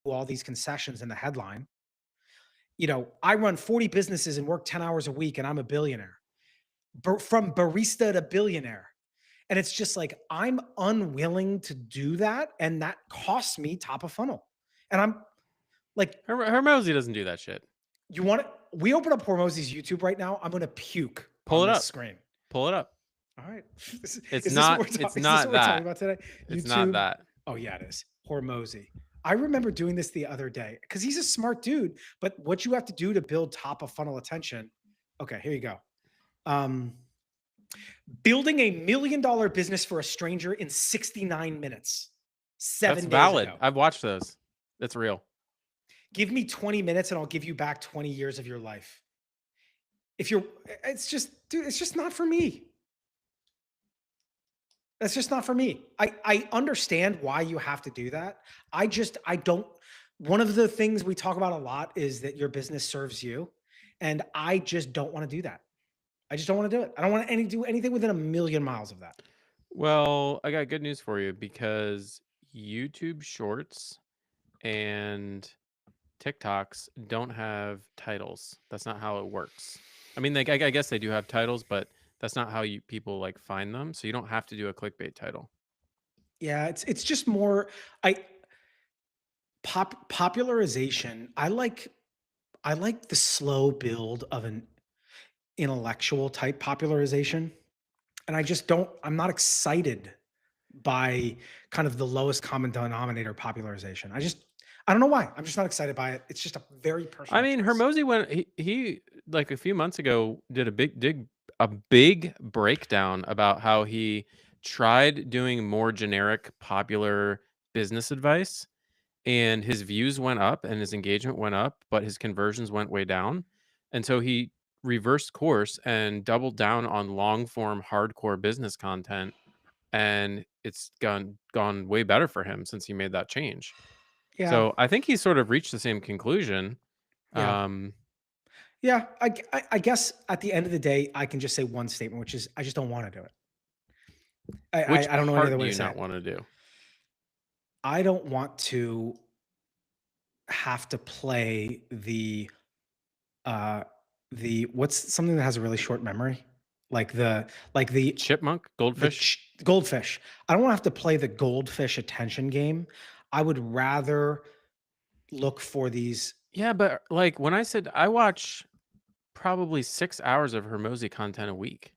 all these concessions in the headline. I run 40 businesses and work 10 hours a week and I'm a billionaire. From barista to billionaire. And it's just like I'm unwilling to do that, and that costs me top of funnel. And I'm like, Hermosi doesn't do that shit. you want it? We open up Hormozi's YouTube right now. I'm gonna puke Pull on it this up. screen. Pull it up. All right. It's Is this what not. we're It's talking? Is this not what we're talking that. about today? It's not YouTube. that. Oh yeah, it is. Hormozi. I remember doing this the other day because he's a smart dude. But what you have to do to build top of funnel attention. Okay, here you go. Building $1 million business for a stranger in 69 minutes. 7 That's days valid. ago. I've watched those. That's real. Give me 20 minutes and I'll give you back 20 years of your life. It's just not for me. That's just not for me. I understand why you have to do that. I don't. One of the things we talk about a lot is that your business serves you. And I just don't want to do that. I just don't want to do it. I don't want to do anything within a million miles of that. Well, I got good news for you because YouTube Shorts and TikToks don't have titles. That's not how it works. I mean, I guess they do have titles, but that's not how people like find them. So you don't have to do a clickbait title. Yeah, it's just more I popularization. I like the slow build of an intellectual type popularization. And I'm not excited by kind of the lowest common denominator popularization. I don't know why. I'm just not excited by it. It's just a very personal I mean, choice. Hermosi went he like a few months ago did a big breakdown about how he tried doing more generic popular business advice and his views went up and his engagement went up, but his conversions went way down. And so he reversed course and doubled down on long form hardcore business content, and it's gone way better for him since he made that change. Yeah. So I think he's sort of reached the same conclusion. Yeah. Um, Yeah. I guess at the end of the day, I can just say one statement, which is I just don't want to do it. which I don't know any other part do way to you say not it. want to do? I don't want to have to play uh what's something that has a really short memory? Like the Chipmunk, goldfish. goldfish. I don't want to have to play the goldfish attention game. I would rather look for these. Yeah, but like when I said I watch probably 6 hours of Hermosi content a week,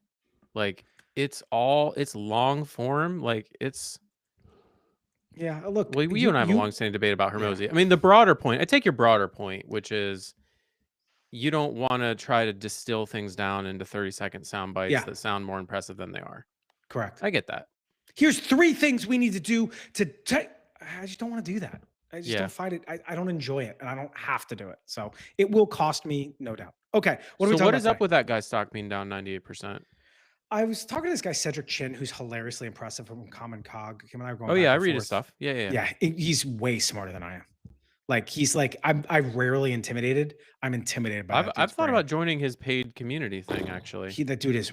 like it's long form, like it's Yeah, look, well, you and I have a you long-standing debate about yeah. Hermosi. I mean, the broader point, I take your broader point, which is you don't want to try to distill things down into 30-second sound bites Yeah, that sound more impressive than they are. correct. I get that. Here's 3 things we need to do to ta I just don't wanna do that. I just don't Yeah. find it I don't enjoy it, and I don't have to do it. So, it will cost me, no doubt. Okay, what are we So talking what about is up today? with that guy's stock being down 98%? I was talking to this guy, Cedric Chin, who's hilariously impressive from Common Cog. Him and I were going Oh yeah, back I and read his forth. stuff. Yeah, yeah, yeah. Yeah, he's way smarter than I am. Like, he's like I'm rarely intimidated. I'm intimidated by that I've dude's thought brain. about joining his paid community thing actually. That dude is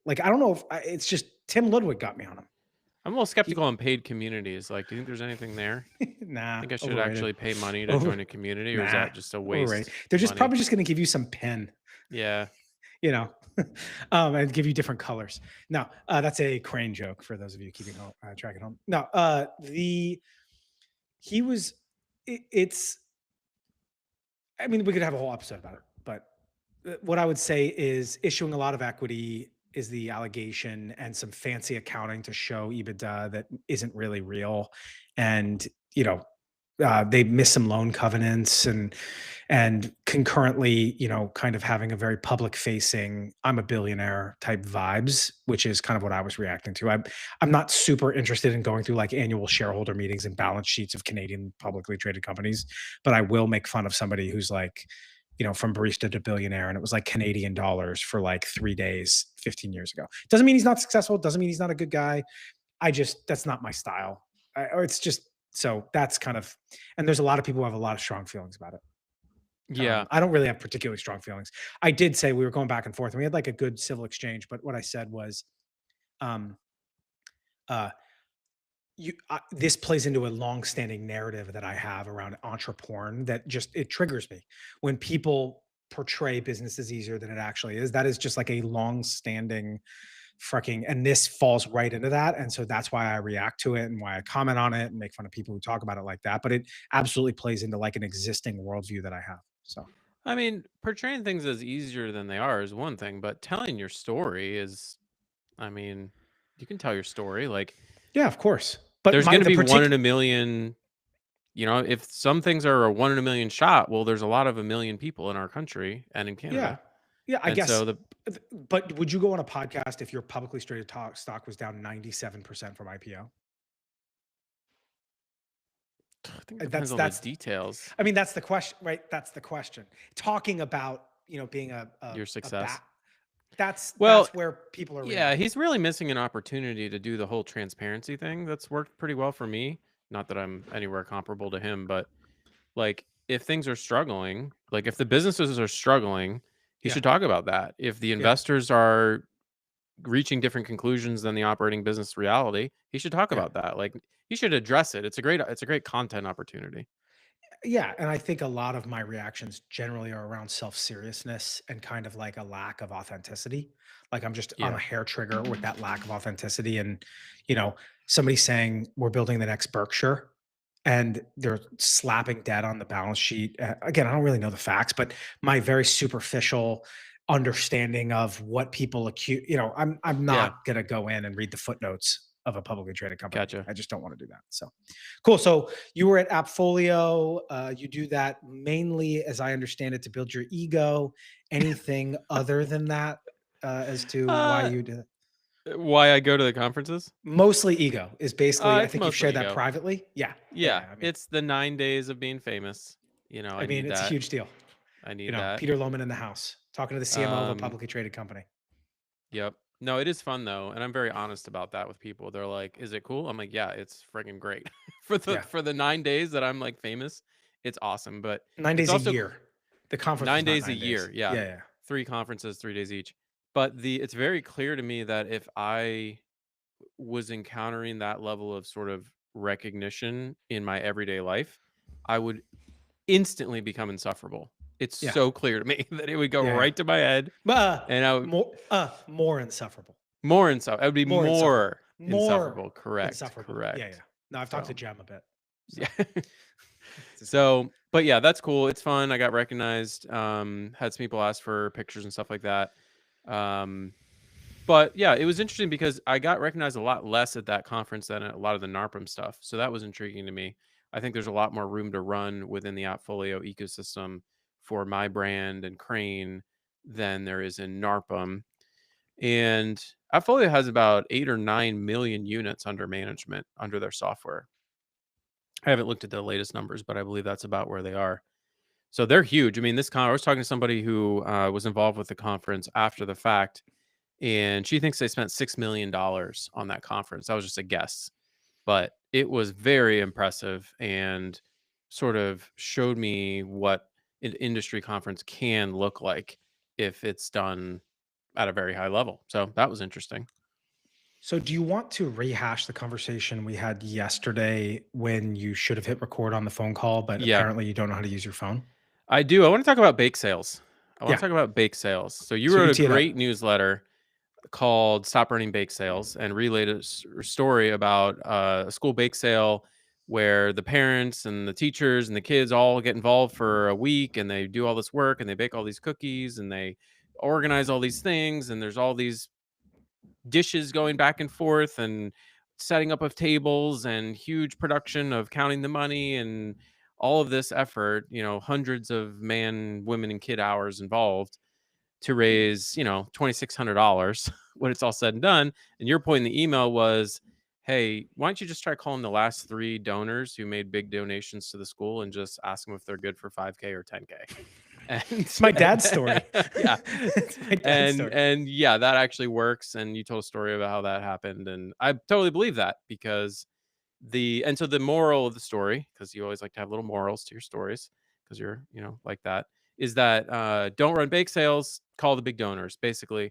like, I don't know if it's just Tim Ludwig got me on him. I'm a little He skeptical on paid communities. Like, do you think there's anything there? Nah, Think I should overrated. actually pay money to Over join a community, or is Nah, that just a overrated. waste They're just money? probably just gonna give you some pen, Yeah. you know, and give you different colors. No, that's a Crane joke for those of you keeping track at home. No, the he was. It's. I mean, we could have a whole episode about it, but what I would say is issuing a lot of equity is the allegation, and some fancy accounting to show EBITDA that isn't really real, and you know they miss some loan covenants, and concurrently, kind of having a very public facing I'm a billionaire type vibes, which is kind of what I was reacting to. I'm not super interested in going through like annual shareholder meetings and balance sheets of Canadian publicly traded companies, but I will make fun of somebody who's like, from barista to billionaire, and it was like Canadian dollars for like 3 days 15 years ago. Doesn't mean he's not successful, doesn't mean he's not a good guy. That's not my style. Or it's just, so that's kind of, and there's a lot of people who have a lot of strong feelings about it. Yeah. I don't really have particularly strong feelings. I did say we were going back and forth, and we had like a good civil exchange. But what I said was, um, uh, this plays into a long-standing narrative that I have around entreporn that just it triggers me when people portray business as easier than it actually is. That is just like a long-standing fucking, and this falls right into that. And so that's why I react to it and why I comment on it and make fun of people who talk about it like that. But it absolutely plays into like an existing worldview that I have. So I mean, portraying things as easier than they are is one thing, but telling your story is, I mean, you can tell your story. Like, yeah, of course. But there's my going to the be one in particular a million. If some things are a one in a million shot, well, there's a lot of a million people in our country and in yeah. Canada. Yeah, I And guess. so But would you go on a podcast if your publicly traded stock was down 97% from IPO? I think it Uh, depends That's on the that's details, I mean, that's the question, right? That's the question. Talking about, being your a bat, success. Well, that's where people are yeah, reacting. he's really missing an opportunity to do the whole transparency thing. That's worked pretty well for me. Not that I'm anywhere comparable to him, but like if things are struggling, like if the businesses are struggling, he Yeah. should talk about that. If the Yeah. investors are reaching different conclusions than the operating business reality, he should talk Yeah. about that. Like he should address it. It's a great content opportunity. Yeah, and I think a lot of my reactions generally are around self-seriousness and kind of like a lack of authenticity. Like I'm just on a Yeah. hair trigger with that lack of authenticity. And, you know, somebody saying we're building the next Berkshire and they're slapping debt on the balance sheet. Again, I don't really know the facts, but my very superficial understanding of what people accuse, I'm Yeah. not gonna go in and read the footnotes of a publicly traded company. Gotcha. I just don't want to do that. So cool. So you were at Appfolio. You do that mainly, as I understand it, to build your ego. Anything other than that, as to why Uh you do it? why I go to the conferences? Mostly ego is basically. I It's think you've mostly shared that ego. privately. Yeah, yeah, Yeah, yeah. I mean, it's the 9 days of being famous. I I mean, need it's a that. huge deal. I need that. Peter Loman in the house talking to the CMO of a Um, publicly traded company. yep. No, it is fun though, and I'm very honest about that with people. They're like, "Is it cool?" I'm like, "Yeah, it's freaking great." Yeah, For the 9 days that I'm like famous, it's awesome, but 9 days it's a also year. The conference was 9 not days a 9 days. year. Yeah. Yeah, yeah, 3 conferences, 3 days each. But it's very clear to me that if I was encountering that level of sort of recognition in my everyday life, I would instantly become insufferable. It's yeah, so clear to me that it would go yeah, yeah. right to my head, But and I would more insufferable. I would be More insufferable. more More insufferable. Correct, insufferable. Yeah, yeah. correct. No, I've talked to So, Jem a bit. So yeah. it's his wife. So, but yeah, that's cool. It's fun. I got recognized. Had some people ask for pictures and stuff like that. Um, but yeah, it was interesting because I got recognized a lot less at that conference than at a lot of the NARPM stuff. So that was intriguing to me. I think there's a lot more room to run within the Appfolio ecosystem for my brand and Crane than there is in NARPM. And Appfolio has about 8 or 9 million units under management under their software. I haven't looked at the latest numbers, but I believe that's about where they are. So they're huge. I mean, I was talking to somebody who was involved with the conference after the fact, and she thinks they spent $6 million on that conference. That was just a guess, but it was very impressive and sort of showed me what an industry conference can look like if it's done at a very high level. So that was interesting. So do you want to rehash the conversation we had yesterday when you should have hit record on the phone call, but Yeah, apparently you don't know how to use your phone? I do. I want to talk about bake sales. I want Yeah. to talk about bake sales. So you So you wrote a tee it up. great newsletter called "Stop Burning Bake Sales" and relayed a story about a school bake sale where the parents and the teachers and the kids all get involved for a week and they do all this work and they bake all these cookies and they organize all these things and there's all these dishes going back and forth and setting up of tables and huge production of counting the money and all of this effort, hundreds of man, women, and kid hours involved to raise, $2,600 when it's all said and done. And your point in the email was, hey, why don't you just try calling the last 3 donors who made big donations to the school and just ask them if they're good for 5K or 10K? It's my dad's story. Yeah, It's my dad's and story. and yeah, that actually works. And you told a story about how that happened, and I totally believe that because so the moral of the story, because you always like to have little morals to your stories, because you're like that, is that don't run bake sales, call the big donors. Basically,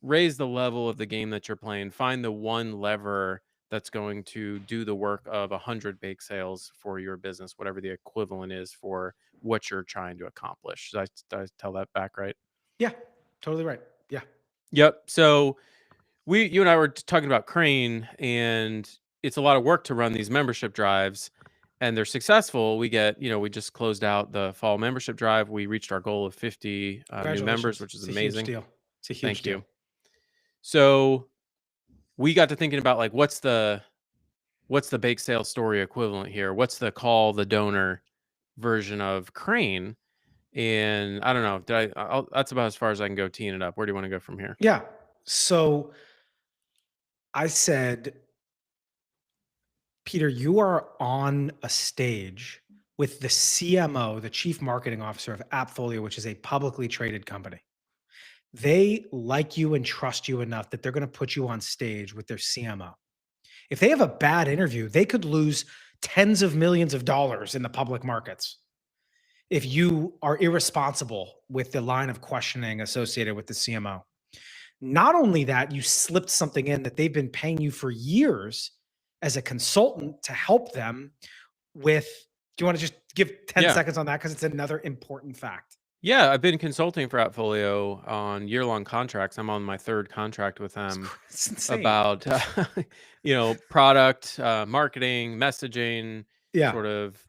raise the level of the game that you're playing. Find the one lever that's going to do the work of 100 bake sales for your business, whatever the equivalent is for what you're trying to accomplish. Did I tell that back right? Yeah, totally right. Yeah. Yep. So you and I were talking about Crane, and it's a lot of work to run these membership drives, and they're successful. We just closed out the fall membership drive. We reached our goal of 50 new members, Congratulations. which is It's a huge amazing. deal. It's a huge Thank deal. you. So we got to thinking about like what's the bake sale story equivalent here? What's the call the donor version of Crane? And I don't know. That's about as far as I can go teeing it up. Where do you want to go from here? Yeah. So I said, Peter, you are on a stage with the CMO, the chief marketing officer of Appfolio, which is a publicly traded company. They like you and trust you enough that they're going to put you on stage with their CMO. If they have a bad interview, they could lose tens of millions of dollars in the public markets if you are irresponsible with the line of questioning associated with the CMO. Not only that, you slipped something in that they've been paying you for years as a consultant to help them with. Do you want to just give 10 Yeah. seconds on that? Because it's another important fact. Yeah, I've been consulting for Appfolio on year-long contracts. I'm on my third contract with them It's insane. about, product, marketing, messaging, Yeah. sort of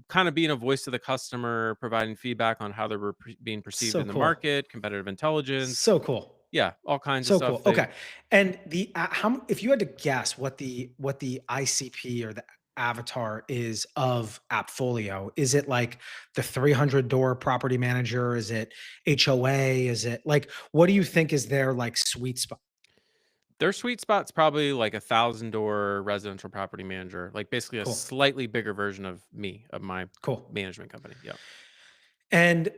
kind of being a voice to the customer, providing feedback on how they're being perceived So in the cool. market, competitive intelligence. So cool. Yeah, all kinds of So stuff. cool. Okay. And the how if you had to guess what the ICP or the avatar is of Appfolio, is it like the 300 door property manager? Is it HOA? Is it like what do you think is their like sweet spot? Their sweet spot's probably like 1,000 door residential property manager, like basically a Cool. slightly bigger version of me, of my Cool. management company. Yeah. And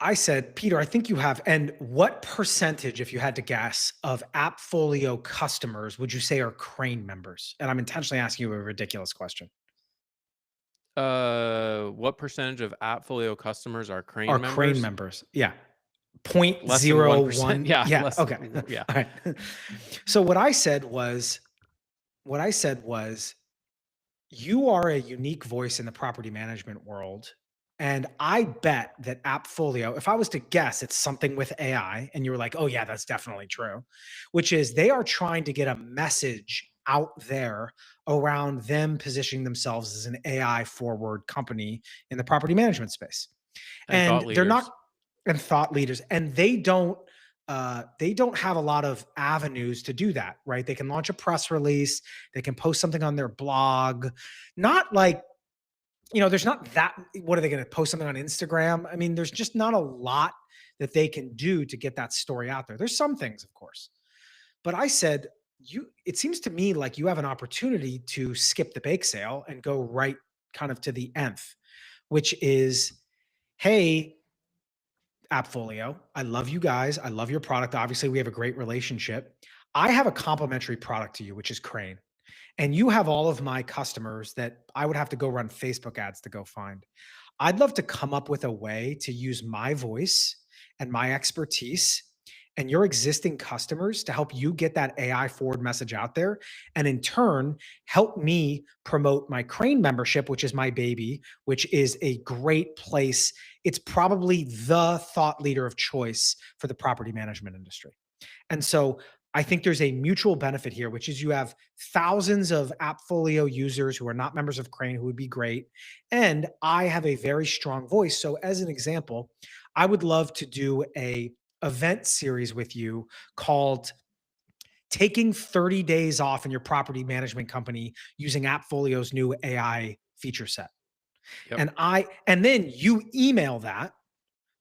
I said, Peter, I think you have. And what percentage, if you had to guess, of Appfolio customers would you say are Crane members? And I'm intentionally asking you a ridiculous question. What percentage of Appfolio customers are Are Crane Crane members? members? Yeah. Point Less than zero 1%. one. Yeah, Yeah. less Okay. than yeah. All right. So what I said was, you are a unique voice in the property management world. And I bet that Appfolio, if I was to guess, it's something with AI, and you were like, oh, yeah, that's definitely true, which is they are trying to get a message out there around them positioning themselves as an AI forward company in the property management space. And And thought they're not leaders. and thought leaders, and they don't have a lot of avenues to do that, right? They can launch a press release, they can post something on their blog, not like, there's not that. What are they going to post something on Instagram? I mean, there's just not a lot that they can do to get that story out there. There's some things, of course, but I said, it seems to me like you have an opportunity to skip the bake sale and go right kind of to the nth, which is, hey, Appfolio, I love you guys. I love your product. Obviously, we have a great relationship. I have a complimentary product to you, which is Crane. And you have all of my customers that I would have to go run Facebook ads to go find. I'd love to come up with a way to use my voice and my expertise and your existing customers to help you get that AI forward message out there. And in turn, help me promote my Crane membership, which is my baby, which is a great place. It's probably the thought leader of choice for the property management industry. And so I think there's a mutual benefit here, which is you have thousands of Appfolio users who are not members of Crane who would be great. And I have a very strong voice. So as an example, I would love to do a event series with you called taking 30 days off in your property management company using Appfolio's new AI feature set. Yep. And then you email that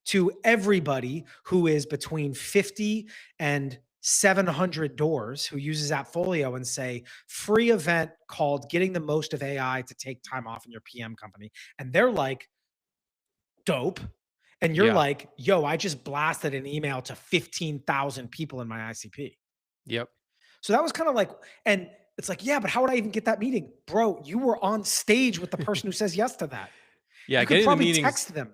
to everybody who is between 50 and 700 doors who uses Appfolio and say, free event called Getting the Most of AI to Take Time Off in Your PM Company. And they're like, dope. And you're Yeah. like, yo, I just blasted an email to 15,000 people in my ICP. Yep. So that was kind of like, and it's like, yeah, but how would I even get that meeting? Bro, you were on stage with the person who says yes to that. Yeah, You could getting the probably meetings text them.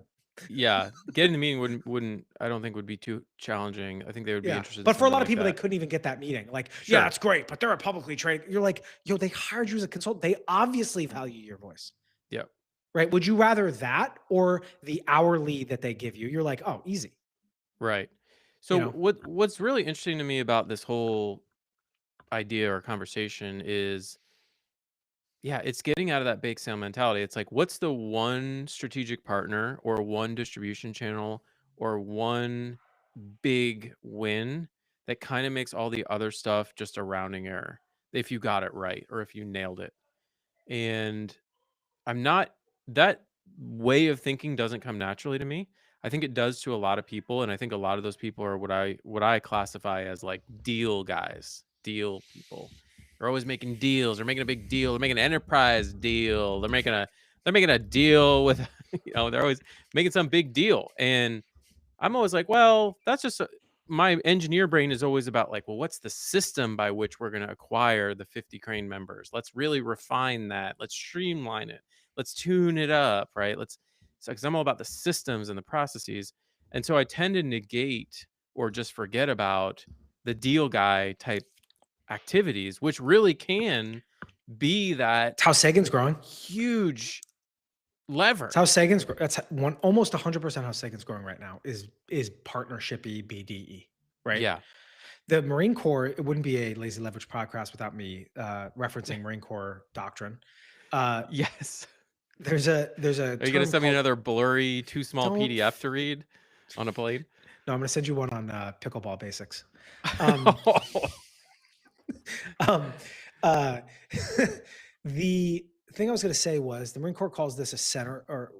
Yeah, getting the meeting wouldn't I don't think would be too challenging. I think they would be Yeah. interested in But for a something lot of like people, they that. couldn't even get that meeting. Like, yeah, Sure. it's great, but they're a publicly traded. You're like, yo, they hired you as a consultant. They obviously value your voice, Yep. right? Would you rather that or the hourly that they give you? You're like, oh, easy, Right. you So know? what's really interesting to me about this whole idea or conversation is, yeah, it's getting out of that bake sale mentality. It's like, what's the one strategic partner or one distribution channel or one big win that kind of makes all the other stuff just a rounding error if you got it right or if you nailed it. And I'm not that way of thinking doesn't come naturally to me. I think it does to a lot of people, and I think a lot of those people are what I classify as like deal guys, deal people. They're always making deals. They're making a big deal. They're making an enterprise deal. They're making a deal with they're always making some big deal. And I'm always like, well, that's just my engineer brain is always about like, well, what's the system by which we're going to acquire the 50 crane members? Let's really refine that. Let's streamline it. Let's tune it up, right? So because I'm all about the systems and the processes. And so I tend to negate or just forget about the deal guy type activities, which really can be that It's how Sagan's growing. huge It's how lever. Sagan's that's one almost 100% how Sagan's growing right now is partnershipy BDE, right? Yeah. The Marine Corps, it wouldn't be a lazy leverage podcast without me referencing Marine Corps doctrine. Uh, Yes. there's a Are you gonna term send me called another blurry, too small don't PDF to read on a plane? no, I'm gonna send you one on pickleball basics. Um, um, uh, the thing I was going to say was the Marine Corps calls this a center or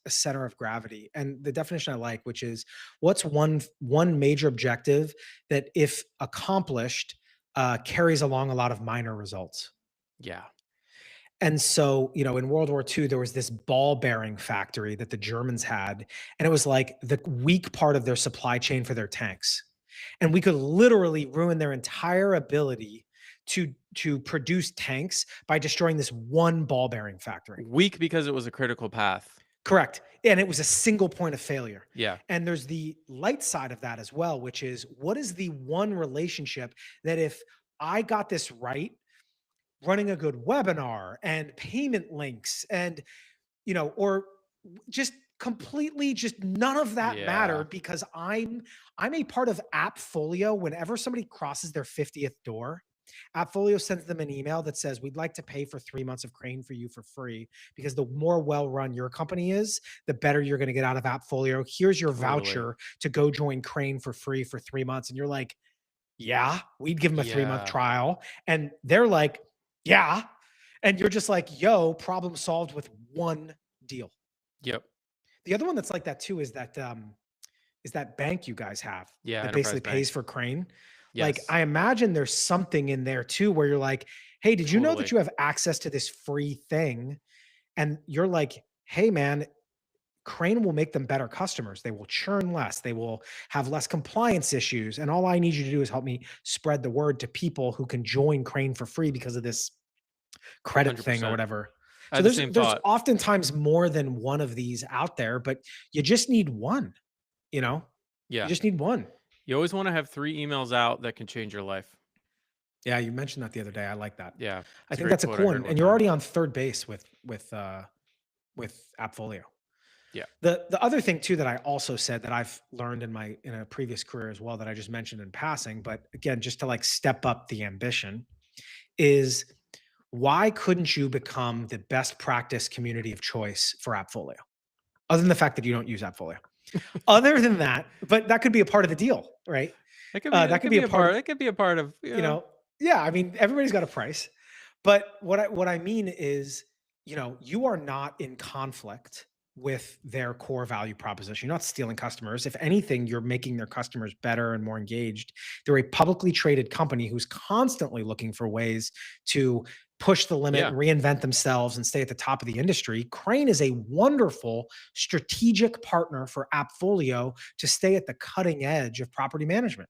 a center of gravity, and the definition I like, which is what's one major objective that, if accomplished, carries along a lot of minor results. Yeah, And so, in World War II, there was this ball bearing factory that the Germans had, and it was like the weak part of their supply chain for their tanks. And we could literally ruin their entire ability to produce tanks by destroying this one ball bearing factory. weak because it was a critical path. Correct. And it was a single point of failure. Yeah, And there's the light side of that as well, which is what is the one relationship that if I got this right, running a good webinar and payment links and or just completely just none of that yeah, mattered because I'm a part of Appfolio. Whenever somebody crosses their 50th door, Appfolio sends them an email that says, we'd like to pay for 3 months of Crane for you for free, because the more well run your company is, the better you're going to get out of Appfolio. Here's your totally. voucher to go join Crane for free for 3 months. And you're like, yeah, we'd give them a 3 month Yeah, trial. And they're like, yeah. And you're just like, yo, problem solved with one deal. yep, The other one that's like that too is that bank you guys have yeah, that Enterprise basically pays Bank. for Crane. Like, Yes, I imagine there's something in there too where you're like, hey, did you know that totally. you have access to this free thing? And you're like, hey man, Crane will make them better customers. They will churn less. They will have less compliance issues. And all I need you to do is help me spread the word to people who can join Crane for free because of this credit thing or 100%. whatever. I So had the there's same there's thought. oftentimes more than one of these out there, but you just need one, you know? You Yeah, just need one. you always wanna have 3 emails out that can change your life. Yeah, you mentioned that the other day. I like that. Yeah, I it's a think great that's a quote I cool heard one. one And you're time. already on third base with Appfolio. Yeah, The other thing too that I also said that I've learned in a previous career as well that I just mentioned in passing, but again, just to like step up the ambition is why couldn't you become the best practice community of choice for Appfolio? Other than the fact that you don't use Appfolio. Other than that, but that could be a part of the deal, right? That that could could be be a a part part of, that could be a part of, you know, yeah, I mean, everybody's got a price. But what I mean is, you are not in conflict with their core value proposition. You're not stealing customers. If anything, you're making their customers better and more engaged. They're a publicly traded company who's constantly looking for ways to push the limit yeah, and reinvent themselves and stay at the top of the industry. Crane is a wonderful strategic partner for Appfolio to stay at the cutting edge of property management.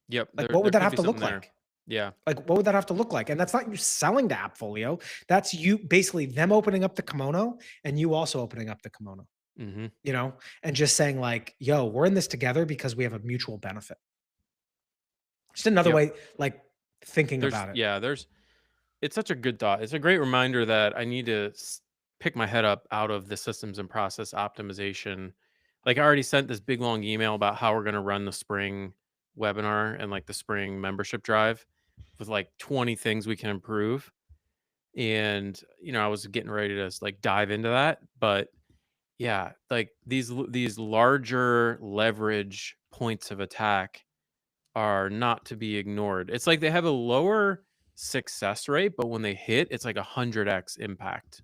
yep, Like, there what there would that could have be to something look there. like? Yeah, Like, what would that have to look like? And that's not you selling to Appfolio. That's you basically them opening up the kimono and you also opening up the kimono. Mhm. you know, and just saying like, "Yo, we're in this together because we have a mutual benefit." Just another Yep. way, like, thinking There's about it. yeah, there's it's such a good thought. It's a great reminder that I need to pick my head up out of the systems and process optimization. Like I already sent this big long email about how we're going to run the spring webinar and like the spring membership drive with like 20 things we can improve. And I was getting ready to like dive into that, but yeah, like these larger leverage points of attack are not to be ignored. It's like they have a lower success rate, but when they hit, it's like 100x impact.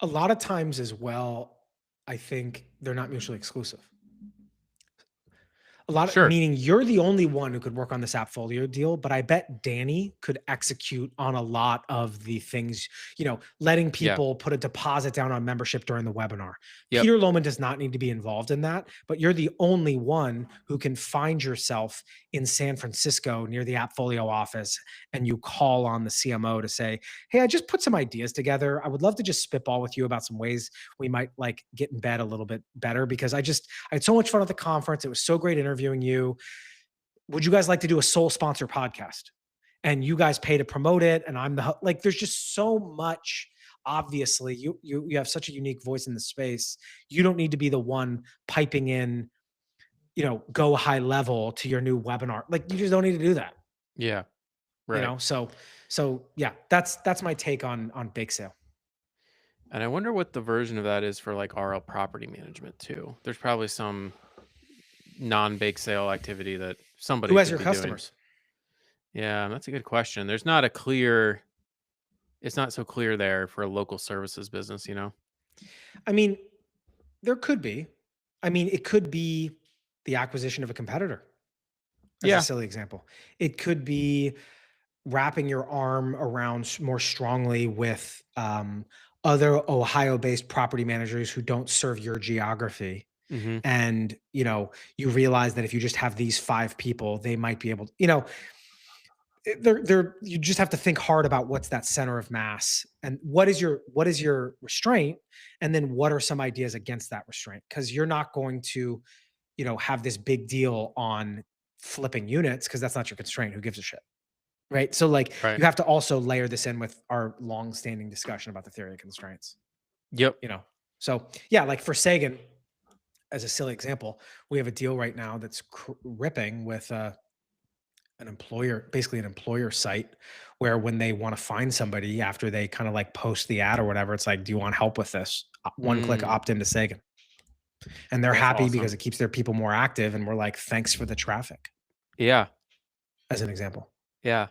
A lot of times as well, I think they're not mutually exclusive. A lot of Sure. meaning you're the only one who could work on this Appfolio deal, but I bet Danny could execute on a lot of the things, letting Yeah. people put a deposit down on membership during the webinar. Yep. Peter Lohman does not need to be involved in that, but you're the only one who can find yourself in San Francisco near the Appfolio office and you call on the CMO to say, "Hey, I just put some ideas together. I would love to just spitball with you about some ways we might like get in bed a little bit better because I had so much fun at the conference. It was so great interviewing you. Would you guys like to do a sole sponsor podcast? And you guys pay to promote it. And like, there's just so much. Obviously, you have such a unique voice in the space. You don't need to be the one piping in, go high level to your new webinar. Like, you just don't need to do that. Yeah. Right. So yeah, that's my take on bake sale. And I wonder what the version of that is for like RL property management too. There's probably some non-bake sale activity that Who somebody has could your be doing. customers? Yeah, that's a good question. It's not so clear there for a local services business. I mean, there could be. I mean, it could be the acquisition of a competitor, as a Yeah. silly example. It could be wrapping your arm around more strongly with other Ohio-based property managers who don't serve your geography. Mhm. And you realize that if you just have these five people, they might be able to, they're you just have to think hard about what's that center of mass and what is your restraint, and then what are some ideas against that restraint, because you're not going to have this big deal on flipping units because that's not your constraint. Who gives a shit? Right. So like Right. you have to also layer this in with our long-standing discussion about the theory of constraints. Yep. You know. So yeah, like for Sagan, as a silly example, we have a deal right now that's ripping with an employer, basically an employer site, where when they want to find somebody after they kind of like post the ad or whatever, it's like, do you want help with this? One click Mm, opt into Sagan. And they're that's happy because awesome. it keeps their people more active. And we're like, thanks for the traffic, Yeah. as an example. Yeah.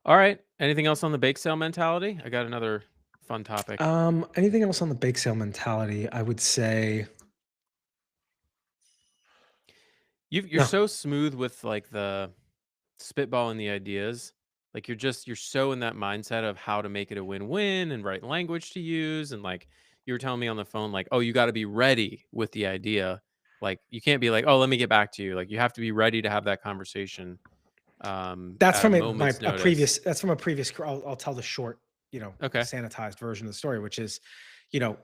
All right. Anything else on the bake sale mentality? I got another fun topic. Anything else on the bake sale mentality? I would say You're no. so smooth with like the spitballing the ideas. Like you're so in that mindset of how to make it a win-win and right language to use. And like you were telling me on the phone, like, oh, you got to be ready with the idea. Like you can't be like, oh, let me get back to you. Like you have to be ready to have that conversation That's at a from moment's a notice. previous. That's from a previous. I'll tell the short, Okay. sanitized version of the story, which is,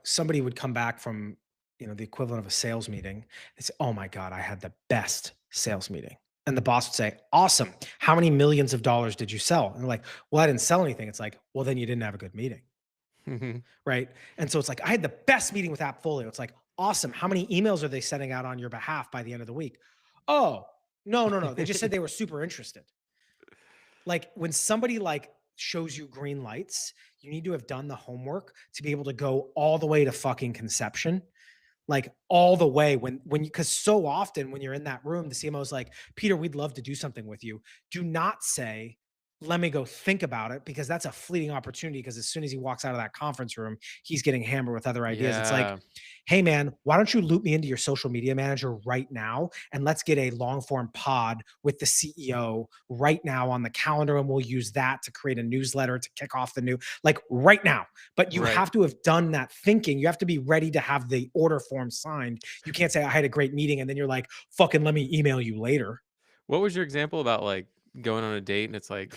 somebody would come back from, the equivalent of a sales meeting. And say, "Oh my god, I had the best sales meeting." And the boss would say, "Awesome. How many millions of dollars did you sell?" And they're like, "Well, I didn't sell anything." It's like, "Well, then you didn't have a good meeting." Right. And so it's like, "I had the best meeting with Appfolio." It's like, "Awesome. How many emails are they sending out on your behalf by the end of the week?" "Oh, no, no, no. They just said they were super interested." Like when somebody like shows you green lights, you need to have done the homework to be able to go all the way to fucking conception, like all the way when you, because so often when you're in that room, the CMO is like, "Peter, we'd love to do something with you." Do not say, "Let me go think about it," because that's a fleeting opportunity. Because as soon as he walks out of that conference room, he's getting hammered with other ideas. It's like, Yeah. "Hey man, why don't you loop me into your social media manager right now and let's get a long form pod with the CEO right now on the calendar, and we'll use that to create a newsletter to kick off the new, like right now." But you Right. have to have done that thinking. You have to be ready to have the order form signed. You can't say, "I had a great meeting," and then you're like, "Fucking let me email you later." What was your example about like going on a date and it's like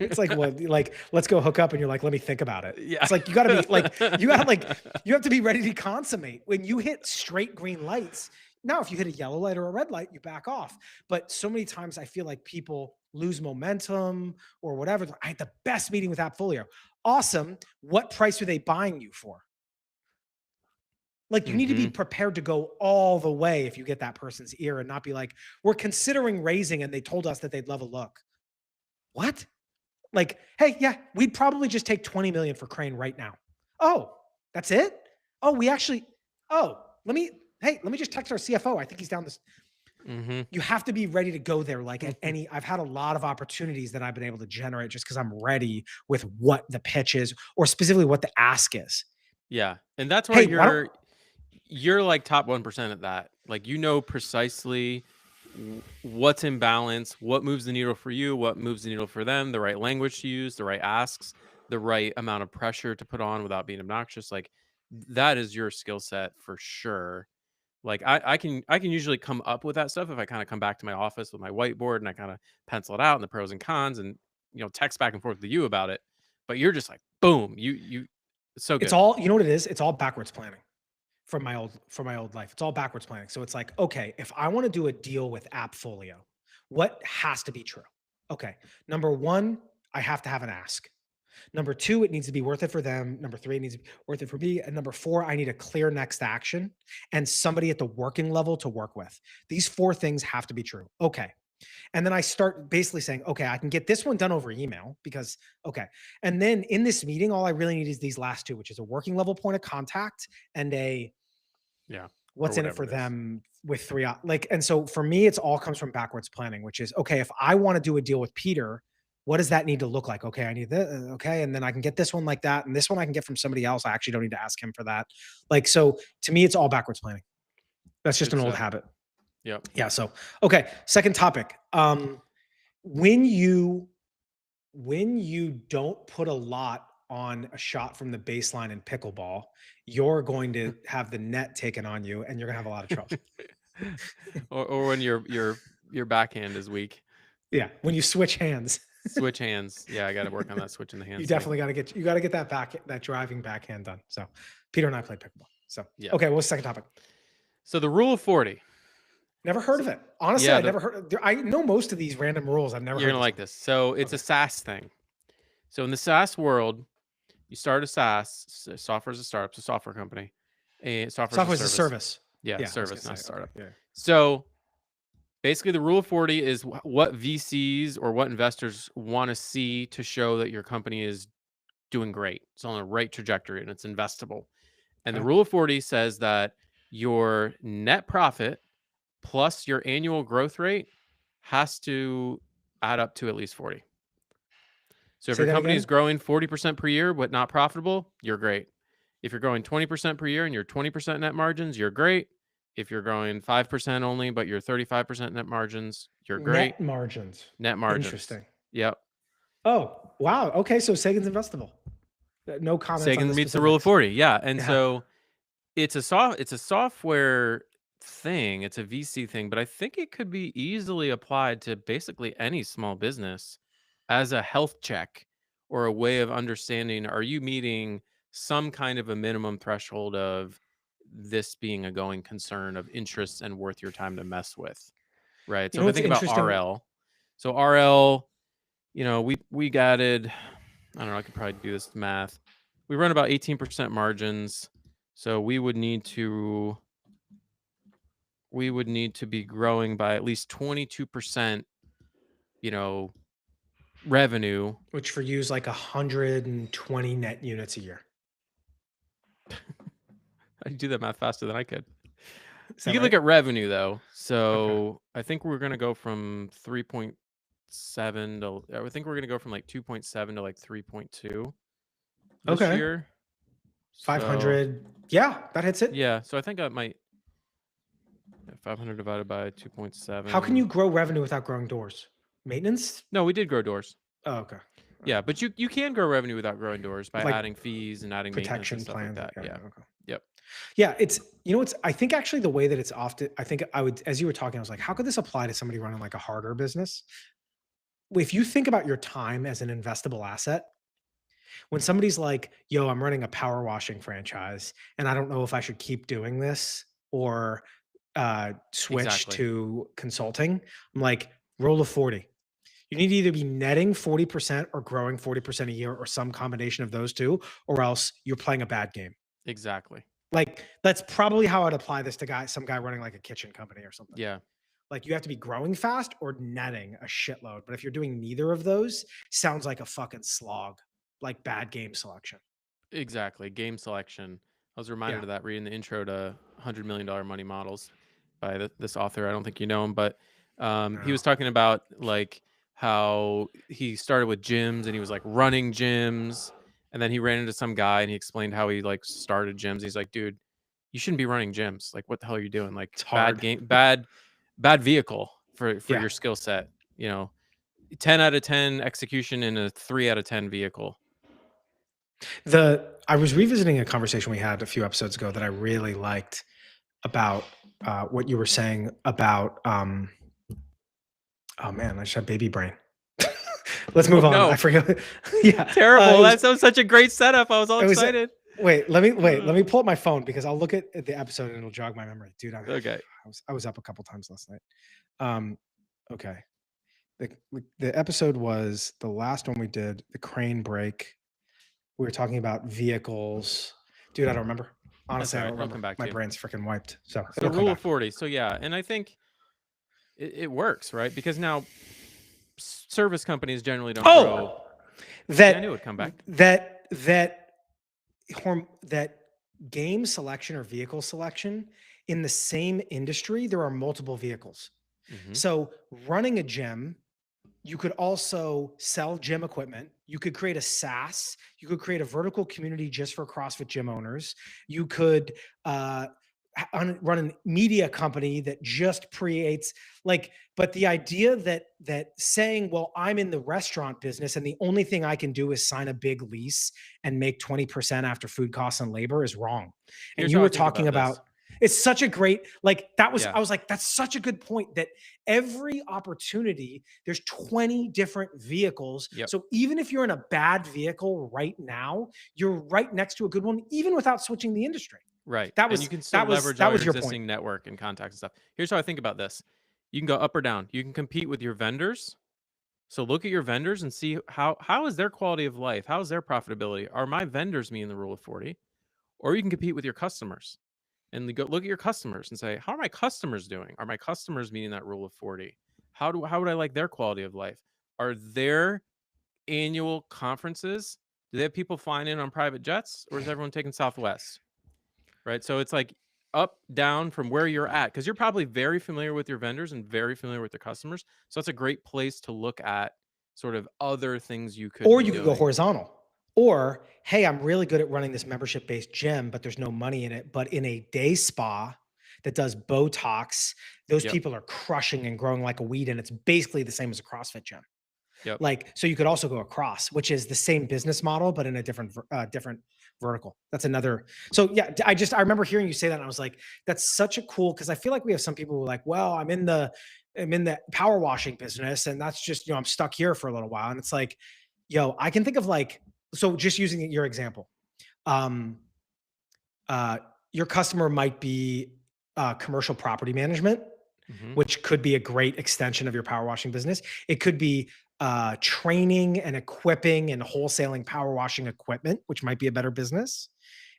It's like, what, like, let's go hook up, and you're like, let me think about it. Yeah. It's like, you gotta be like, you gotta like, you have to be ready to consummate. When you hit straight green lights, now if you hit a yellow light or a red light, you back off. But so many times I feel like people lose momentum or whatever. I had the best meeting with Appfolio. Awesome. What price are they buying you for? Like, you need to be Mhm. prepared to go all the way if you get that person's ear and not be like, we're considering raising and they told us that they'd love a look. What? Like, hey, yeah, we'd probably just take 20 million for Crane right now. Oh, that's it? Oh, we actually, oh, let me just text our CFO. I think he's down this. Mhm. You have to be ready to go there. Like, at any, I've had a lot of opportunities that I've been able to generate just because I'm ready with what the pitch is, or specifically what the ask is. Yeah, and that's where Hey, why don't, you're like top 1% at that. Like, you know precisely what's in balance, what moves the needle for you, what moves the needle for them, the right language to use, the right asks, the right amount of pressure to put on without being obnoxious. Like, that is your skill set for sure. Like, I can usually come up with that stuff if I kind of come back to my office with my whiteboard and I kind of pencil it out and the pros and cons and text back and forth with you about it. But you're just like boom, you it's so it's good. all, you know what it is? It's all backwards planning from my old life. It's all backwards planning. So it's like, okay, if I want to do a deal with Appfolio, what has to be true? Okay. Number one, I have to have an ask. Number two, it needs to be worth it for them. Number three, it needs to be worth it for me. And number four, I need a clear next action and somebody at the working level to work with. These four things have to be true. Okay. And then I start basically saying, okay, I can get this one done over email because, okay. And then in this meeting, all I really need is these last two, which is a working level point of contact and a Yeah, or what's in it whatever for it is. them with three, like, and so for me, it's all comes from backwards planning, which is, okay, if I want to do a deal with Peter, what does that need to look like? Okay, I need this. Okay. And then I can get this one like that. And this one I can get from somebody else. I actually don't need to ask him for that. Like, so to me, it's all backwards planning. That's just Good an old stuff. habit. Yep. Yeah. So, okay. Second topic. When you, when you don't put a lot on a shot from the baseline in pickleball, you're going to have the net taken on you and you're going to have a lot of trouble. Or when your backhand is weak. Yeah, when you switch hands, Switch hands. Yeah, I got to work on that switch in the you hands thing. definitely got to get that driving backhand done. So, Peter and I played pickleball. So, Yeah. okay, what's the second topic? So the rule of 40. Never heard So, of it. Honestly, yeah, I never heard. I know most of these random rules. I've never you're heard gonna this like one. this. So it's a Okay, SaaS thing. So in the SaaS world, you start a SaaS, software as a startup, it's a software company, a software as a software as a service. service. Yeah, Yeah, I was gonna service, not say. a Okay, startup. yeah. So basically, the rule of 40 is what VCs or what investors want to see to show that your company is doing great. It's on the right trajectory and it's investable. And the Okay. rule of 40 says that your net profit plus your annual growth rate has to add up to at least 40. So if Say your that company is again. growing 40% per year but not profitable, you're great. If you're growing 20% per year and you're 20% net margins, you're great. If you're growing 5% only but you're 35% net margins, you're great. Net margins. Net margins. Interesting. Yep. Oh, wow. Okay, so Sagan's investable. No comments on Sagan the meets the rule of specifics. 40. Yeah. And Yeah. so it's a software thing, it's a VC thing, but I think it could be easily applied to basically any small business as a health check or a way of understanding, are you meeting some kind of a minimum threshold of this being a going concern of interest and worth your time to mess with, right? You So know if I what's think about interesting? RL, so RL, we guided, I don't know, I could probably do this math. We run about 18% margins. So we would need to be growing by at least 22%, you know, revenue. Which for you is like 120 net units a year. I do that math faster than I could. Is You that can look right? at revenue though. Okay. So I think we're gonna go from 3.7 to I think we're gonna go from like 2.7 to like 3.2 this Okay. year. So 500. Yeah, that hits it. yeah, so I think I might 500 divided by How can you 2.7. grow revenue without growing doors? Maintenance? No, we did grow doors. Oh, okay. All Yeah, right. but you can grow revenue without growing doors by With like adding fees and adding maintenance and protection stuff like plans. that. Okay. Yeah. Okay. Yep. Yeah, it's, you know, it's, I think actually the way that it's often, I think I would, as you were talking, I was like, how could this apply to somebody running like a harder business? if you think about your time as an investable asset, when somebody's like, "Yo, I'm running a power washing franchise, and I don't know if I should keep doing this or switch Exactly. to consulting," I'm like, "Roll of 40. You need to either be netting 40% or growing 40% a year, or some combination of those two, or else you're playing a bad game." Exactly. Like, that's probably how I'd apply this to some guy running like a kitchen company or something. Yeah. Like, you have to be growing fast or netting a shitload. But if you're doing neither of those, sounds like a fucking slog, like bad game selection. Exactly, game selection. I was reminded Yeah. of that reading the intro to $100 Million Money Models by this author. I don't think you know him, but he No. was talking about like how he started with gyms and he was like running gyms, and then he ran into some guy and he explained how he like started gyms. He's like, dude, you shouldn't be running gyms. Like, what the hell are you doing? Like, It's bad hard. game, bad vehicle for Yeah. your skill set. You know, 10 out of 10 execution in a 3 out of 10 vehicle. I was revisiting a conversation we had a few episodes ago that I really liked about what you were saying about oh man, I just had baby brain. Let's Oh move on. I no. forget. Yeah. Terrible. It That was such a great setup. I was all was excited. wait, let me Uh, pull up my phone because I'll look at the episode and it'll jog my memory. Dude, okay. I was up a couple times last night. Um, okay. The episode was the last one we did, the crane break. We were talking about vehicles. Dude, I don't remember. That's Honestly, all I don't right. It'll remember. come back My to you. brain's freaking wiped. So So it'll come rule of back. 40. So yeah, and I think it works, right? Because now service companies generally don't grow. Oh, See, I knew it would that come back. that that game selection or vehicle selection in the same industry, there are multiple vehicles. Hmm. So running a gym, you could also sell gym equipment. You could create a SaaS. You could create a vertical community just for CrossFit gym owners. You could run a media company that just creates like. But the idea that saying, "Well, I'm in the restaurant business, and the only thing I can do is sign a big lease and make 20% after food costs and labor," is wrong. And Here's you how I were think talking about about this. it's such a great like that was Yeah. I was like, that's such a good point that every opportunity, there's 20 different vehicles. Yep. So even if you're in a bad vehicle right now, you're right next to a good one, even without switching the industry. Right. That And you was can still that was leverage that all your was your point. existing network and contacts and stuff. Here's how I think about this. You can go up or down. You can compete with your vendors. So look at your vendors and see how is their quality of life? How is their profitability? Are my vendors meeting the rule of 40? Or you can compete with your customers and go look at your customers and say, how are my customers doing? Are my customers meeting that rule of 40? How would I like their quality of life? Are their annual conferences, do they have people flying in on private jets, or is everyone taking Southwest? Right. So it's like up, down from where you're at, because you're probably very familiar with your vendors and very familiar with your customers. So that's a great place to look at sort of other things you could Or be you could go doing. horizontal. Or, hey, I'm really good at running this membership based gym, but there's no money in it. But in a day spa that does Botox, those Yep. people are crushing and growing like a weed. And it's basically the same as a CrossFit gym. Yep. Like, so you could also go across, which is the same business model, but in a different vertical. That's another. So yeah, I remember hearing you say that, and I was like, that's such a cool because I feel like we have some people who are like, well, I'm in the power washing business, and that's just I'm stuck here for a little while, and it's like, yo, I can think of like so just using your example, um, uh, your customer might be commercial property management, Hmm. which could be a great extension of your power washing business. It could be training and equipping and wholesaling power washing equipment, which might be a better business.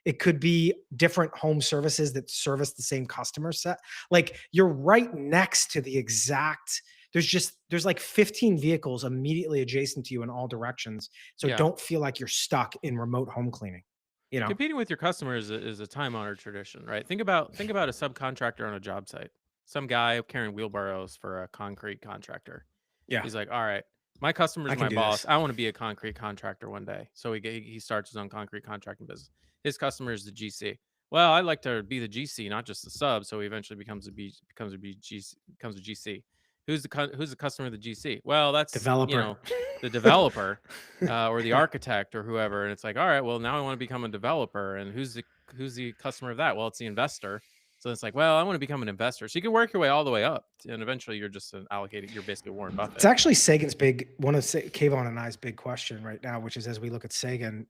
It could be different home services that service the same customer set. Like you're right next to the exact, there's like 15 vehicles immediately adjacent to you in all directions. So Yeah. don't feel like you're stuck in remote home cleaning, you know? Competing with your customers is a time honored tradition, right? Think about a subcontractor on a job site. Some guy carrying wheelbarrows for a concrete contractor. Yeah, He's like, all right, my customer's I can my do boss. this. I want to be a concrete contractor one day. So he starts his own concrete contracting business. His customer is the GC. Well, I'd like to be the GC, not just the sub. So he eventually becomes a GC. Who's the customer of the GC? Well, that's Developer. the developer or the Yeah. architect or whoever. And it's like, all right, well, now I want to become a developer. And who's the customer of that? Well, it's the investor. So it's like, well, I want to become an investor. So you can work your way all the way up, and eventually you're just an allocated. You're basically Warren It's Buffett. actually Sagan's one of Kayvon and I's big question right now, which is as we look at Sagan,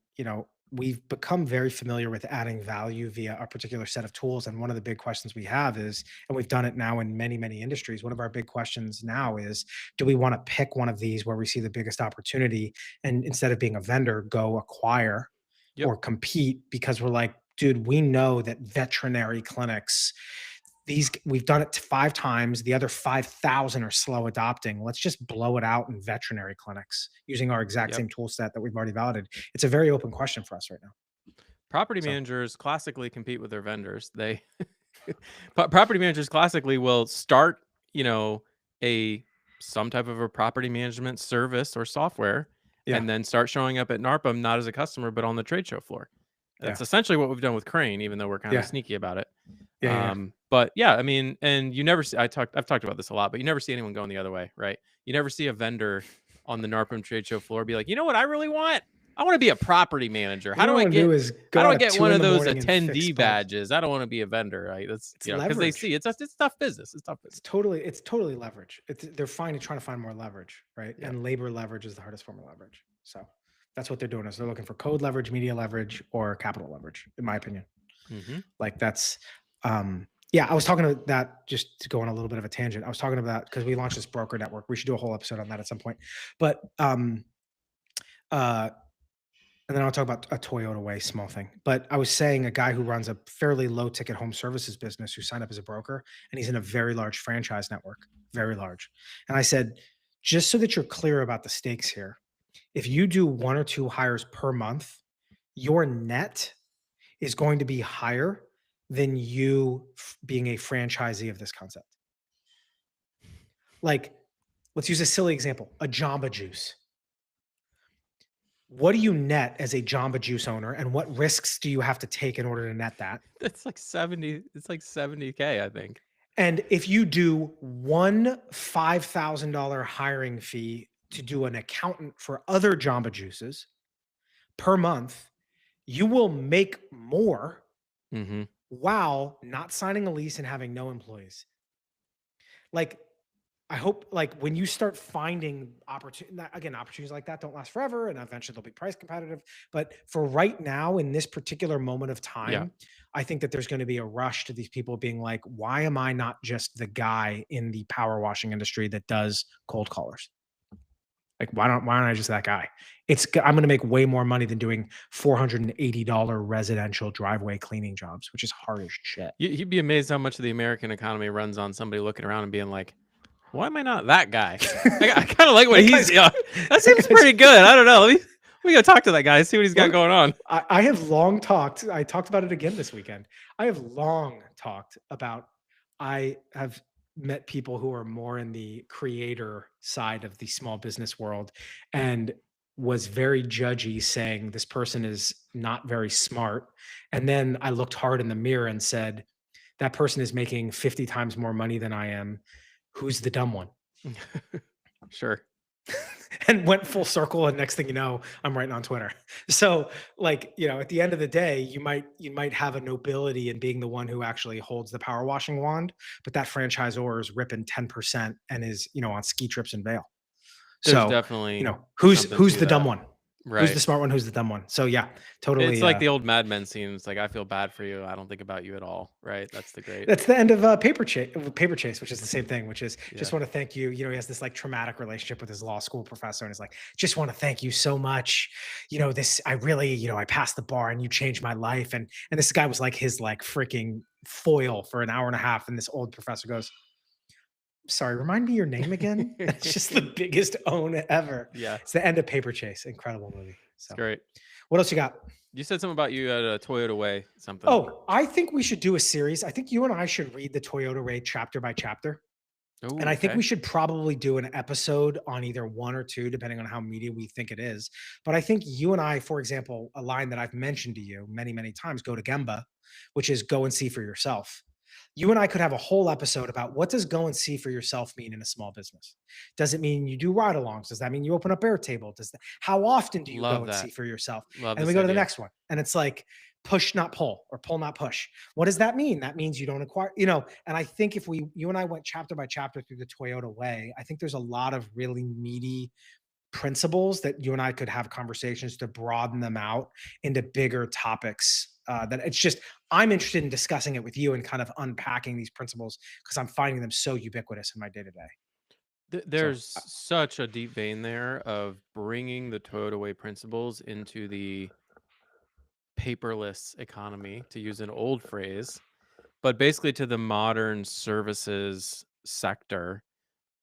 we've become very familiar with adding value via a particular set of tools. And one of the big questions we have is, and we've done it now in many, many industries. One of our big questions now is, do we want to pick one of these where we see the biggest opportunity and instead of being a vendor, go acquire Yep. or compete because we're like, dude, we know that veterinary clinics, we've done it 5 times. The other 5,000 are slow adopting. Let's just blow it out in veterinary clinics using our exact Yep. same tool set that we've already validated. It's a very open question for us right now. Property So managers classically compete with their vendors. They property managers classically will start, you know, a some type of a property management service or software, yeah, and then start showing up at NARPM not as a customer but on the trade show floor. yeah, That's essentially what we've done with Crane, even though we're kind of yeah, sneaky about it. yeah, yeah. But yeah, I mean, and you never see. I've talked about this a lot, but you never see anyone going the other way, right? You never see a vendor on the NARPM trade show floor be like, you know what I really want? I want to be a property manager. What I want to do is How go do out I at get two one in of the those morning and fix attendee both. badges? I don't want to be a vendor, right? That's It's because they leverage. see it's tough business. It's tough business. It's totally leverage. They're trying to find more leverage, right? Yeah. And labor leverage is the hardest form of leverage. So that's what they're doing is they're looking for code leverage, media leverage, or capital leverage, in my opinion. Hmm. Like that's yeah, I was talking about that just to go on a little bit of a tangent. I was talking about because we launched this broker network. We should do a whole episode on that at some point. But uh and then I'll talk about a Toyota way, small thing. But I was saying a guy who runs a fairly low ticket home services business who signed up as a broker and he's in a very large franchise network, very large. And I said, just so that you're clear about the stakes here, if you do 1 or 2 hires per month, your net is going to be higher than you being a franchisee of this concept. Like, let's use a silly example, a Jamba Juice. What do you net as a Jamba Juice owner, and what risks do you have to take in order to net that? It's like 70. It's like 70K, I think. And if you do one $5,000 hiring fee to do an accountant for other Jamba Juices per month, you will make more Hmm. while not signing a lease and having no employees. Like, I hope like when you start finding opportunities like that don't last forever and eventually they'll be price competitive. But for right now, in this particular moment of Yeah. time, I think that there's going to be a rush to these people being like, why am I not just the guy in the power washing industry that does cold callers? Like, why aren't I just that guy? I'm going to make way more money than doing $480 residential driveway cleaning jobs, which is hard as shit. You'd be amazed how much of the American economy runs on somebody looking around and being like, "Why am I not that guy?" I kind of like what That he's. guy's Yeah, that that seems guy's pretty good. I don't know. Let me go talk to that guy. See what he's got Well, going on. I have long talked. I talked about it again this weekend. I have long talked about. I have met people who are more in the creator side of the small business world, and was very judgy, saying this person is not very smart. And then I looked hard in the mirror and said, that person is making 50 times more money than I am. Who's the dumb one? Sure. And went full circle, and next thing you know, I'm writing on Twitter. So like, at the end of the day, you might have a nobility in being the one who actually holds the power washing wand, but that franchisor is ripping 10% and is on ski trips in Vail. There's So definitely something who's to the dumb that. one? Who's Right. the smart one? Who's the dumb one? So yeah, It's totally. like the old Mad Men scene. It's like, I feel bad for you. I don't think about you at all. Right. That's the great. That's the end of Paper Chase, which is the same thing, which is Yeah. just want to thank you. He has this like traumatic relationship with his law school professor, and is like, just want to thank you so much. I really, I passed the bar and you changed my life. And this guy was like his like freaking foil for an hour and a half. And this old professor goes, sorry, remind me your name again. It's just the biggest own ever. Yeah. It's the end of Paper Chase. Incredible movie. It's So great. what else you got? You said something about you at a Toyota Way something. Oh, I think we should do a series. I think you and I should read the Toyota Ray chapter by chapter. And Oh, I think okay. we should probably do an episode on either 1 or 2, depending on how media we think it is. But I think you and I, for example, a line that I've mentioned to you many, many times, go to Gemba, which is go and see for yourself. You and I could have a whole episode about what does go and see for yourself mean in a small business? Does it mean you do ride-alongs? Does that mean you open up Airtable? How often do you go Love and see that. for yourself? Love And then we this go to the idea. next one. And it's like, push not pull or pull not push. What does that mean? That means you don't acquire, and I think if you and I went chapter by chapter through the Toyota way, I think there's a lot of really meaty principles that you and I could have conversations to broaden them out into bigger topics. That it's just, I'm interested in discussing it with you and kind of unpacking these principles because I'm finding them so ubiquitous in my day to day. So There's such a deep vein there of bringing the Toyota Way principles into the paperless economy, to use an old phrase, but basically to the modern services sector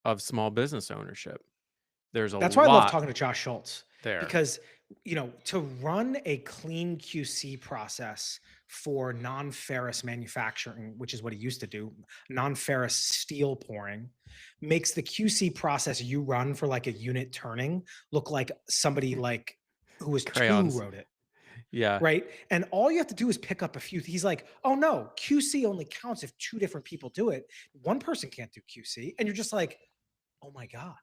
of small business ownership. There's a that's why I love lot talking to Josh Schultz there. because to run a clean QC process for non-ferrous manufacturing, which is what he used to do, non-ferrous steel pouring, makes the QC process you run for like a unit turning look like somebody like who was two Crayons. wrote it, Yeah. right? And all you have to do is pick up a few. He's like, oh no, QC only counts if two different people do it. One person can't do QC, and you're just like, oh my god.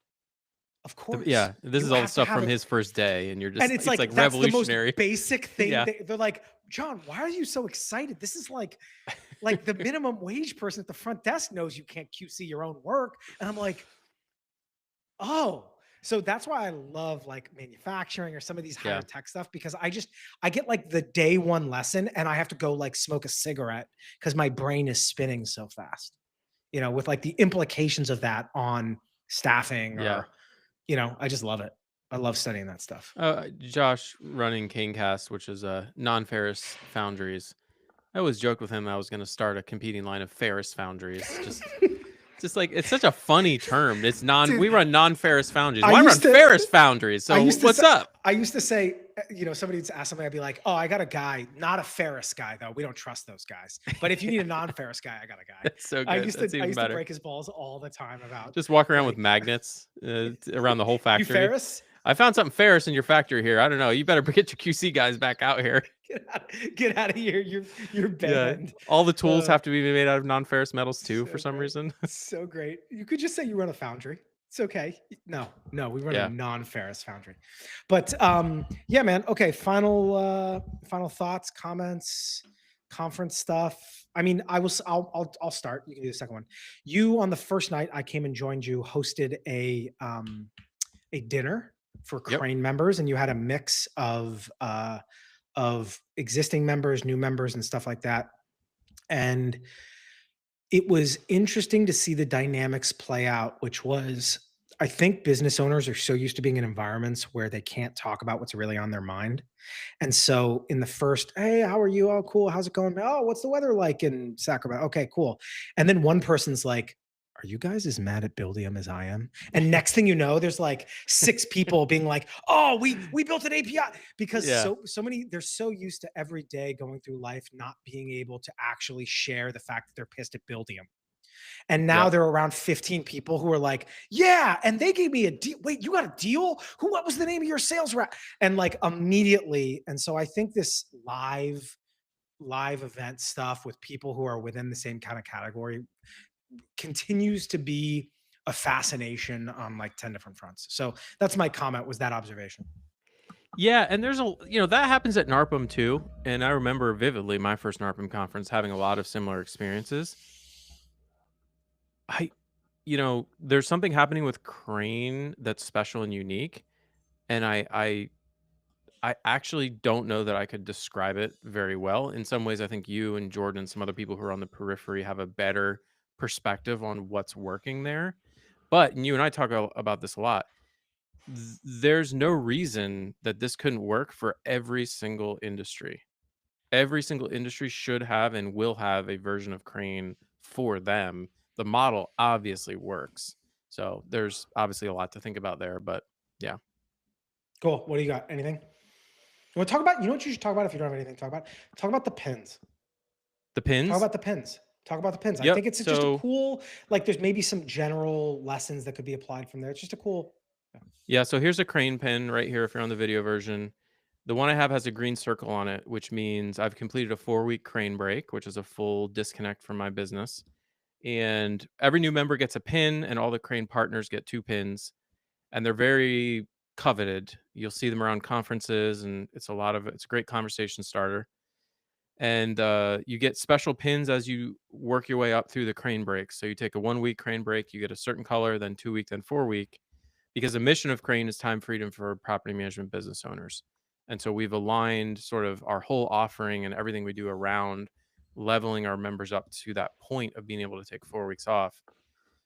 Of course, Yeah, this you is all the have to stuff have from it. his first day, and you're And just it's it's like like, that's the most revolutionary. basic thing. Yeah. They're like, John, why are you so excited? This is like the minimum wage person at the front desk knows you can't QC your own work. And I'm like, oh, so that's why I love like manufacturing or some of these higher Yeah. tech stuff because I get like the day one lesson and I have to go like smoke a cigarette because my brain is spinning so fast, with like the implications of that on staffing Yeah. or, I just love it. I love studying that stuff. Josh running Canecast, which is non-ferrous foundries. I always joked with him I was gonna start a competing line of ferrous foundries. Just like it's such a funny term. It's non Dude, we run non-ferrous foundries. I Well, I run used to ferrous foundries. I So used to what's say up? I used to say, somebody'd ask somebody, I'd be like, "Oh, I got a guy, not a ferrous guy though. We don't trust those guys. But if you need a non-ferrous guy, I got a guy." That's so I good. used to That's I even used to better. break his balls all the time about Just walk around with like, magnets around the whole "You factory. ferrous? I found something ferrous in your factory here. I don't know. You better get your QC guys back out here. Get out of here. You're Yeah. banned." All the tools Uh, have to be made out of non-ferrous metals too, for so some great. reason. So great. You could just say you run a foundry. It's okay. No, no, we run a Yeah. non-ferrous foundry. But yeah, man. Okay, final thoughts, comments, conference stuff. I mean, I'll start. You can do the second one. You on the first night I came and joined you hosted a dinner for Yep. Crane members and you had a mix of existing members, new members and stuff like that. And it was interesting to see the dynamics play out, which was I think business owners are so used to being in environments where they can't talk about what's really on their mind. And so in the first, hey, how are you? Oh, cool. How's it going? Oh, what's the weather like in Sacramento? Okay, cool. And then one person's like, are you guys as mad at Buildium as I am? And next thing you know, there's like six people being like, oh, we built an API because Yeah. so many, they're so used to every day going through life not being able to actually share the fact that they're pissed at Buildium. And now Yep. there are around 15 people who are like, yeah, and they gave me a deal. Wait, you got a deal? What was the name of your sales rep? And like immediately. And so I think this live event stuff with people who are within the same kind of category continues to be a fascination on like 10 different fronts. So that's my comment was that observation. Yeah, and there's that happens at NARPM too. And I remember vividly my first NARPM conference having a lot of similar experiences. I there's something happening with Crane that's special and unique. And I actually don't know that I could describe it very well. In some ways, I think you and Jordan and some other people who are on the periphery have a better perspective on what's working there. But and you and I talk about this a lot. There's no reason that this couldn't work for every single industry. Every single industry should have and will have a version of Crane for them. The model obviously works. So there's obviously a lot to think about there, but yeah. Cool. What do you got? Anything? You want to talk about, you know what you should talk about if you don't have anything to talk about? Talk about the pins. The Talk pins? about the pins. Talk about the pins. I Yep. think it's just a So cool, like there's maybe some general lessons that could be applied from there. It's just a cool. yeah, so here's a Crane pin right here if you're on the video version. The one I have has a green circle on it, which means I've completed a 4-week Crane break, which is a full disconnect from my business. And every new member gets a pin, and all the Crane partners get 2 pins. And they're very coveted. You'll see them around conferences, and it's a great conversation starter. and you get special pins as you work your way up through the crane breaks. So you take a 1 week crane break, you get a certain color, then 2 week, then 4 week, because the mission of Crane is time freedom for property management business owners. And so we've aligned sort of our whole offering and everything we do around leveling our members up to that point of being able to take 4 weeks off.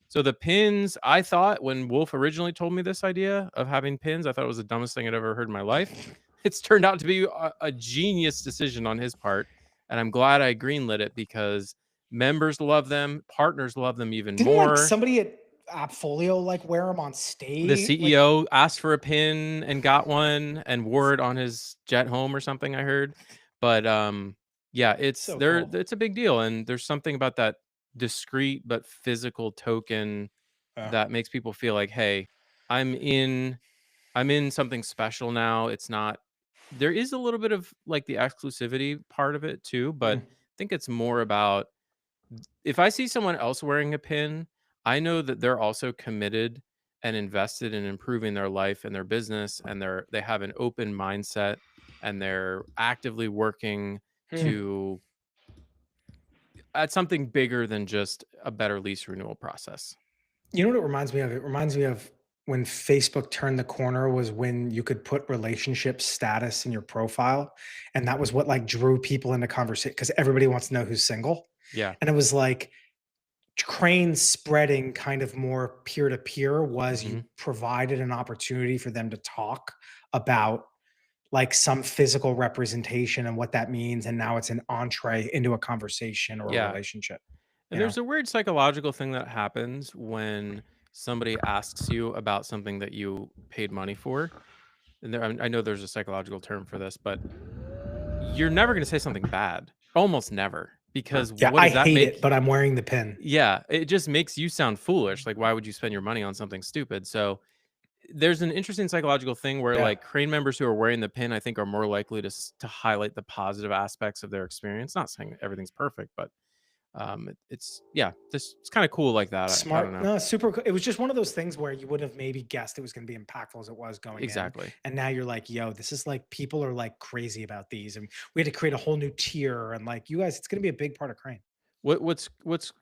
So the pins, I thought when Wolf originally told me this idea of having pins, I thought it was the dumbest thing I'd ever heard in my life. It's turned out to be a genius decision on his part, and I'm glad I greenlit it because members love them, partners love them even Didn't like more. somebody at Appfolio like wear them on The stage? Like, CEO asked for a pin and got one and wore it on his jet home or something, I heard. But, yeah, so cool. it's a big deal, and there's something about that discreet but physical token Yeah. that makes people feel like, "Hey, I'm in I'm in something special now." It's not there is a little bit of, like, the exclusivity part of it too, but Mhm. I think it's more about if I see someone else wearing a pin, I know that they're also committed and invested in improving their life and their business, and they have an open mindset, and they're actively working Hmm. to at something bigger than just a better lease renewal process. You know what it reminds me of? It reminds me of when Facebook turned the corner was when you could put relationship status in your profile, and that was what, like, drew people into conversation because everybody wants to know who's single, Yeah. and it was like Crane spreading kind of more peer to peer was you Mhm. provided an opportunity for them to talk about, like, some physical representation and what that means, and now it's an entree into a conversation or a Yeah. relationship, And you know? there's a weird psychological thing that happens when somebody asks you about something that you paid money for. And I know there's a psychological term for this, but you're never gonna say something bad, almost never, because Yeah, what I does that hate it, make but I'm wearing the pin. yeah, it just makes you sound foolish, like, why would you spend your money on something stupid? So, there's an interesting psychological thing where, Yeah. like, Crane members who are wearing the pin, I think, are more likely to highlight the positive aspects of their experience, not saying everything's perfect, but, it's yeah, just it's kinda cool like that, I don't Smart. know. No, super cool. It was just one of those things where you would have maybe guessed it was gonna be impactful as it was going in, Exactly. and now you're like, "Yo, this is like people are, like, crazy about these," and we had to create a whole new tier, and, like, you guys it's gonna be a big part of Crane. What's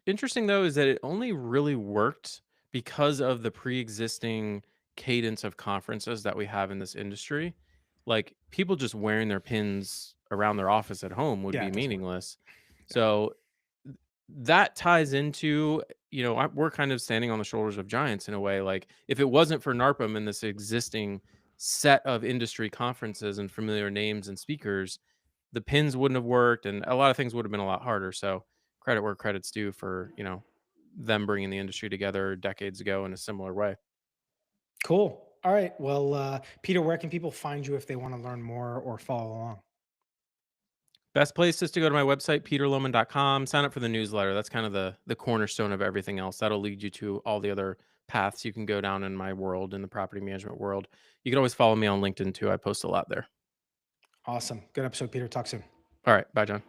interesting though is that it only really worked because of the pre-existing cadence of conferences that we have in this industry. Like people just wearing their pins around their office at home would Yeah, be it doesn't work. meaningless. Yeah. So that ties into we're kind of standing on the shoulders of giants in a way. Like if it wasn't for NARPM and this existing set of industry conferences and familiar names and speakers, the pins wouldn't have worked and a lot of things would have been a lot harder. So credit where credit's due for, them bringing the industry together decades ago in a similar way. Cool. Alright, well, Peter, where can people find you if they wanna learn more or follow along? Best place is to go to my website, peterlohman.com, sign up for the newsletter. That's kind of the cornerstone of everything else. That'll lead you to all the other paths you can go down in my world, in the property management world. You can always follow me on LinkedIn too. I post a lot there. Awesome. Good episode, Peter. Talk soon. All right. Bye, John.